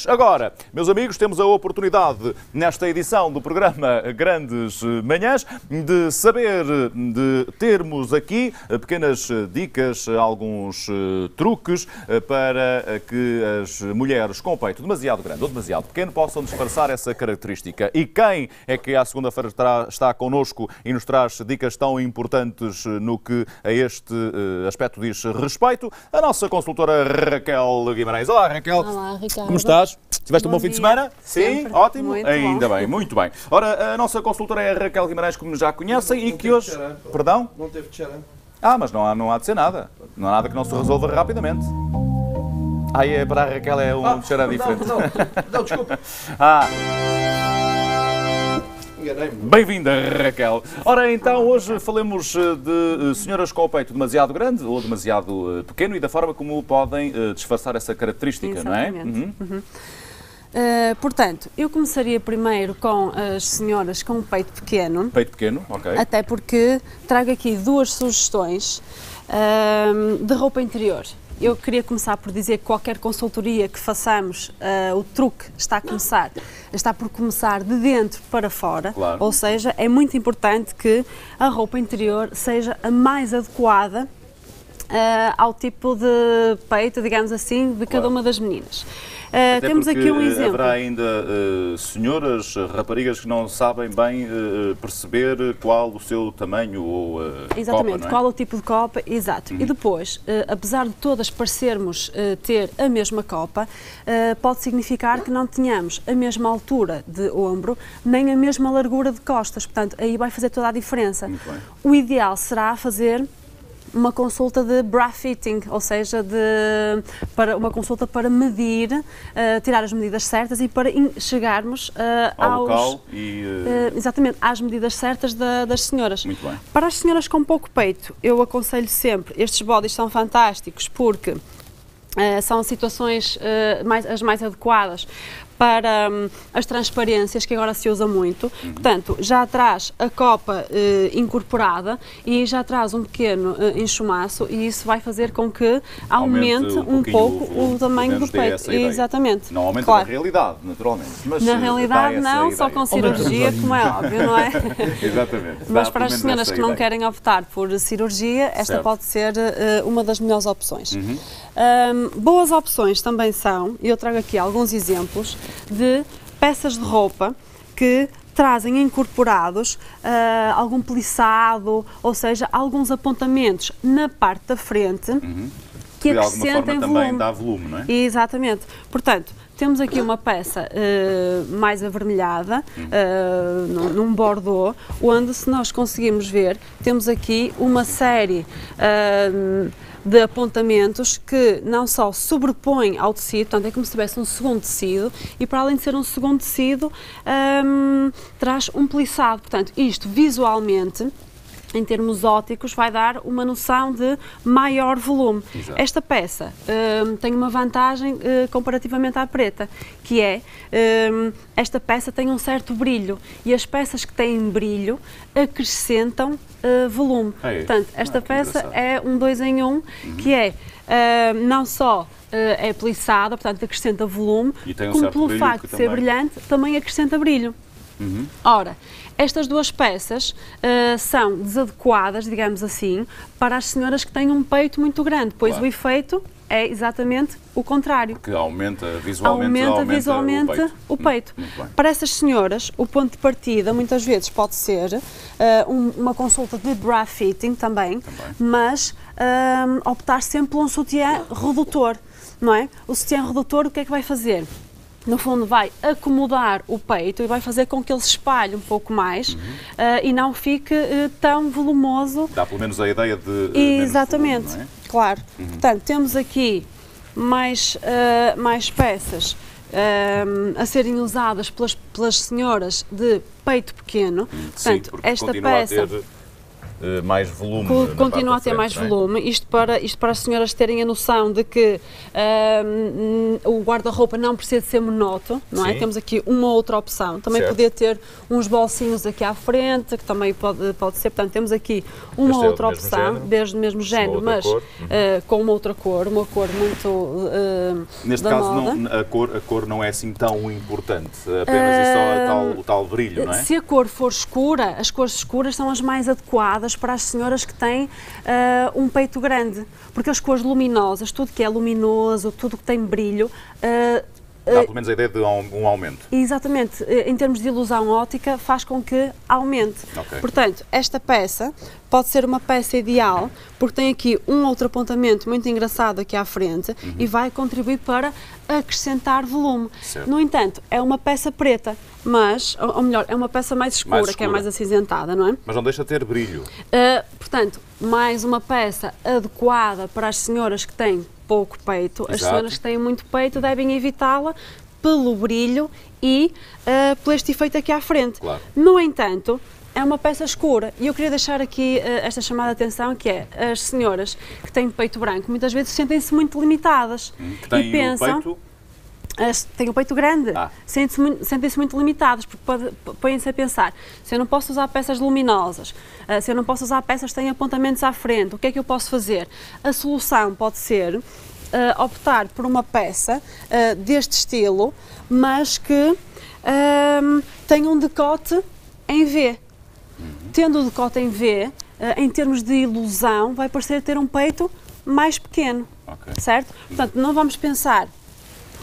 Agora, meus amigos, temos a oportunidade, nesta edição do programa Grandes Manhãs, de saber, de termos aqui pequenas dicas, alguns truques para que as mulheres com o peito demasiado grande ou demasiado pequeno possam disfarçar essa característica. E quem é que à segunda-feira está connosco e nos traz dicas tão importantes no que a este aspecto diz respeito? A nossa consultora Raquel Guimarães. Olá, Raquel. Olá, Ricardo. Como estás? Tiveste um bom fim de semana? Sempre. Sim, ótimo. Muito Ainda bom. bem, muito bem. Ora, a nossa consultora é a Raquel Guimarães, como já conhecem, e que hoje... Perdão? Não teve tcharam. Mas não há de ser nada. Não há nada que não se resolva rapidamente. Para a Raquel é um tcharam diferente. Não, desculpa. Bem-vinda, Raquel. Ora, então, hoje falemos de senhoras com o peito demasiado grande ou demasiado pequeno e da forma como podem disfarçar essa característica, Exatamente. não é? Portanto, eu começaria primeiro com as senhoras com o peito pequeno. Peito pequeno, ok. Até porque trago aqui duas sugestões de roupa interior. Eu queria começar por dizer que qualquer consultoria que façamos, o truque está por começar de dentro para fora, Claro. Ou seja, é muito importante que a roupa interior seja a mais adequada ao tipo de peito, digamos assim, de cada uma das meninas. Até Temos porque aqui um exemplo. haverá ainda senhoras, raparigas que não sabem bem perceber qual o seu tamanho ou Exatamente, copa, não é? qual o tipo de copa, exato. E depois, apesar de todas parecermos ter a mesma copa, pode significar que não tenhamos a mesma altura de ombro, nem a mesma largura de costas, portanto, aí vai fazer toda a diferença. Muito bem. O ideal será fazer uma consulta de bra fitting, ou seja, para uma consulta para medir, tirar as medidas certas e para chegarmos Ao local e... exatamente, às medidas certas das senhoras. Muito bem. Para as senhoras com pouco peito, eu aconselho sempre, estes bodies são fantásticos porque são situações as mais adequadas para as transparências, que agora se usa muito. Portanto, já traz a copa incorporada e já traz um pequeno enxumaço e isso vai fazer com que aumente um pouco o tamanho do peito. Exatamente. Não aumenta Claro. na realidade, naturalmente. Mas Na realidade dá essa não, só ideia. com cirurgia, como é óbvio, não é? Exatamente. Mas Dá para as pelo menos senhoras essa que não ideia. querem optar por cirurgia, esta Certo. pode ser uma das melhores opções. Boas opções também são, e eu trago aqui alguns exemplos, de peças de roupa que trazem incorporados algum plissado, ou seja, alguns apontamentos na parte da frente que de alguma acrescentem forma também volume. dá volume, não é? Exatamente. Portanto, temos aqui uma peça mais avermelhada, num bordô, onde, se nós conseguirmos ver, temos aqui uma série de apontamentos que não só sobrepõem ao tecido, portanto é como se tivesse um segundo tecido e, para além de ser um segundo tecido, traz um plissado. Portanto, isto visualmente, em termos ópticos, vai dar uma noção de maior volume. Exato. Esta peça tem uma vantagem comparativamente à preta, que é esta peça tem um certo brilho e as peças que têm brilho acrescentam volume. Portanto, esta peça engraçado. é um 2 em 1, que é não só é plissada, portanto acrescenta volume, E tem um como certo pelo brilho facto que de ser também- brilhante, também acrescenta brilho. Ora, estas duas peças são desadequadas, digamos assim, para as senhoras que têm um peito muito grande, pois Claro. o efeito é exatamente o contrário. Que aumenta visualmente, Visualmente o peito. Muito bem. Para essas senhoras, o ponto de partida muitas vezes pode ser uma consulta de bra fitting também. Mas optar sempre por um sutiã redutor, não é? O sutiã redutor, o que é que vai fazer? No fundo, vai acomodar o peito e vai fazer com que ele se espalhe um pouco mais e não fique tão volumoso. Dá pelo menos a ideia de menos Exatamente, volume, não é? claro. Portanto, temos aqui mais peças a serem usadas pelas senhoras de peito pequeno. Sim, Portanto, porque esta continua peça... a ter mais volume. Continua a ter mais volume, isto para as senhoras terem a noção de que o guarda-roupa não precisa de ser monótono, não é? Temos aqui uma outra opção, também poder ter uns bolsinhos aqui à frente, que também pode ser, portanto temos aqui uma outra opção, desde o mesmo género, mas com uma outra cor, uma cor muito neste da caso moda. a cor não é assim tão importante, apenas só o tal brilho, não é? Se a cor for escura, as cores escuras são as mais adequadas para as senhoras que têm um peito grande, porque as cores luminosas, tudo que é luminoso, tudo que tem brilho, dá pelo menos a ideia de um aumento. Exatamente, em termos de ilusão óptica, faz com que aumente. Portanto, esta peça pode ser uma peça ideal, porque tem aqui um outro apontamento muito engraçado aqui à frente e vai contribuir para acrescentar volume. No entanto, é uma peça preta, mas, ou melhor, é uma peça mais escura, que é mais acinzentada, não é? Mas não deixa de ter brilho. Portanto, mais uma peça adequada para as senhoras que têm pouco peito. As senhoras que têm muito peito devem evitá-la pelo brilho e por este efeito aqui à frente. No entanto, é uma peça escura e eu queria deixar aqui esta chamada de atenção, que é as senhoras que têm peito branco muitas vezes sentem-se muito limitadas e pensam... Têm o peito grande, sentem-se muito limitadas, porque põem-se a pensar, se eu não posso usar peças luminosas, se eu não posso usar peças que têm apontamentos à frente, o que é que eu posso fazer? A solução pode ser optar por uma peça deste estilo, mas que tenha um decote em V. Tendo o decote em V, em termos de ilusão, vai parecer ter um peito mais pequeno, certo? Portanto, não vamos pensar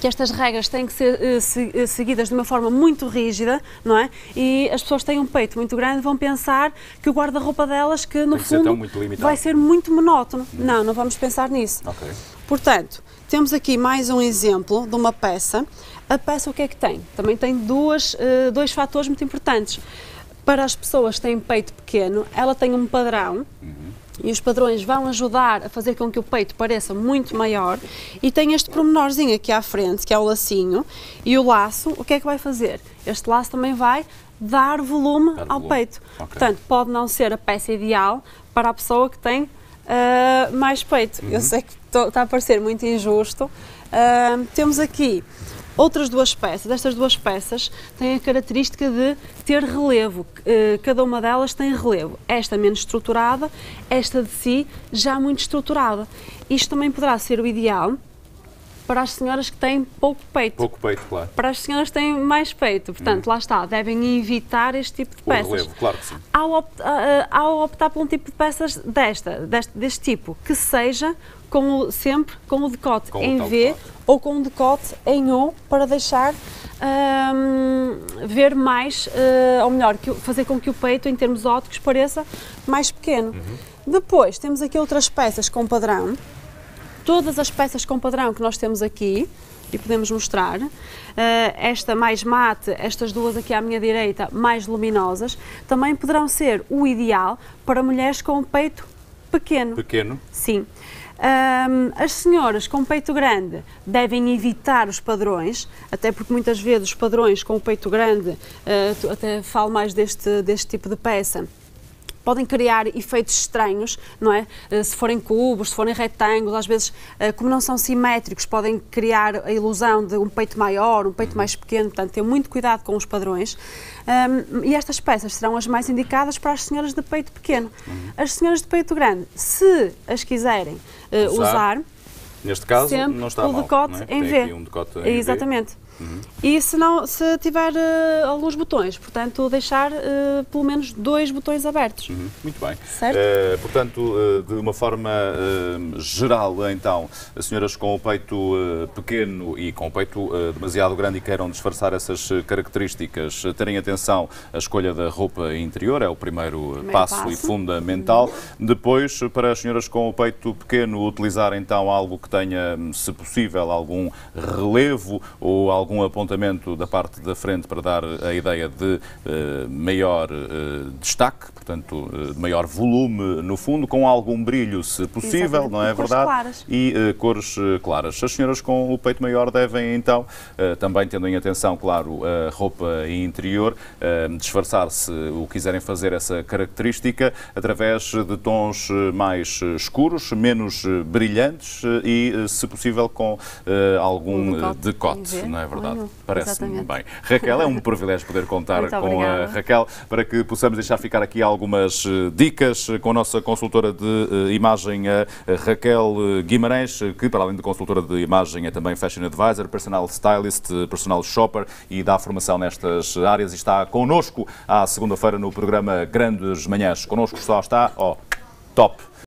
que estas regras têm que ser seguidas de uma forma muito rígida, não é? E as pessoas que têm um peito muito grande vão pensar que o guarda-roupa delas, que no fundo vai ser muito monótono. Não vamos pensar nisso. Portanto, temos aqui mais um exemplo de uma peça. A peça o que é que tem? Também tem dois fatores muito importantes. Para as pessoas que têm peito pequeno, ela tem um padrão, e os padrões vão ajudar a fazer com que o peito pareça muito maior, e tem este pormenorzinho aqui à frente, que é o lacinho, e o laço, o que é que vai fazer? Este laço também vai dar volume ao peito. Portanto, pode não ser a peça ideal para a pessoa que tem mais peito. Eu sei que está a parecer muito injusto. Temos aqui outras duas peças. Estas duas peças têm a característica de ter relevo, cada uma delas tem relevo. Esta menos estruturada, esta de si já muito estruturada. Isto também poderá ser o ideal para as senhoras que têm pouco peito. Pouco peito, claro. Para as senhoras que têm mais peito. Portanto, lá está, devem evitar este tipo de peças. O relevo, claro que sim. Ao optar por um tipo de peças deste tipo, que seja sempre com o decote em V ou com o decote em O, para deixar ver mais, ou melhor, fazer com que o peito, em termos ópticos, pareça mais pequeno. Depois, temos aqui outras peças com padrão. Todas as peças com padrão que nós temos aqui, e podemos mostrar, esta mais mate, estas duas aqui à minha direita mais luminosas, também poderão ser o ideal para mulheres com um peito pequeno. Pequeno? Sim. As senhoras com peito grande devem evitar os padrões, até porque muitas vezes os padrões com o peito grande, até falo mais deste tipo de peça, podem criar efeitos estranhos, não é? Se forem cubos, se forem retângulos, às vezes, como não são simétricos, podem criar a ilusão de um peito maior, um peito mais pequeno, portanto, ter muito cuidado com os padrões. E estas peças serão as mais indicadas para as senhoras de peito pequeno. As senhoras de peito grande, se as quiserem usar, neste caso, não está mal, o decote não é? em V. Tem aqui um decote em Exatamente. E se tiver alguns botões, portanto, deixar pelo menos 2 botões abertos. Muito bem. Certo? Portanto, de uma forma geral, então, as senhoras com o peito pequeno e com o peito demasiado grande e queiram disfarçar essas características, terem atenção à escolha da roupa interior, é o primeiro passo e fundamental. Depois, para as senhoras com o peito pequeno, utilizar então algo que tenha, se possível, algum relevo ou algum apontamento da parte da frente para dar a ideia de maior destaque, portanto, maior volume no fundo, com algum brilho, se possível, Exatamente. não é E cores verdade? claras. E cores claras. As senhoras com o peito maior devem, então, também tendo em atenção, claro, a roupa interior, disfarçar, se o quiserem fazer essa característica, através de tons mais escuros, menos brilhantes e, se possível, com algum decote, não é verdade? Parece-me bem. Raquel, é um privilégio poder contar Muito com obrigada. a Raquel para que possamos deixar ficar aqui algumas dicas com a nossa consultora de imagem, a Raquel Guimarães, que, para além de consultora de imagem, é também fashion advisor, personal stylist, personal shopper e dá formação nestas áreas e está connosco à segunda-feira no programa Grandes Manhãs. Connosco só está, top.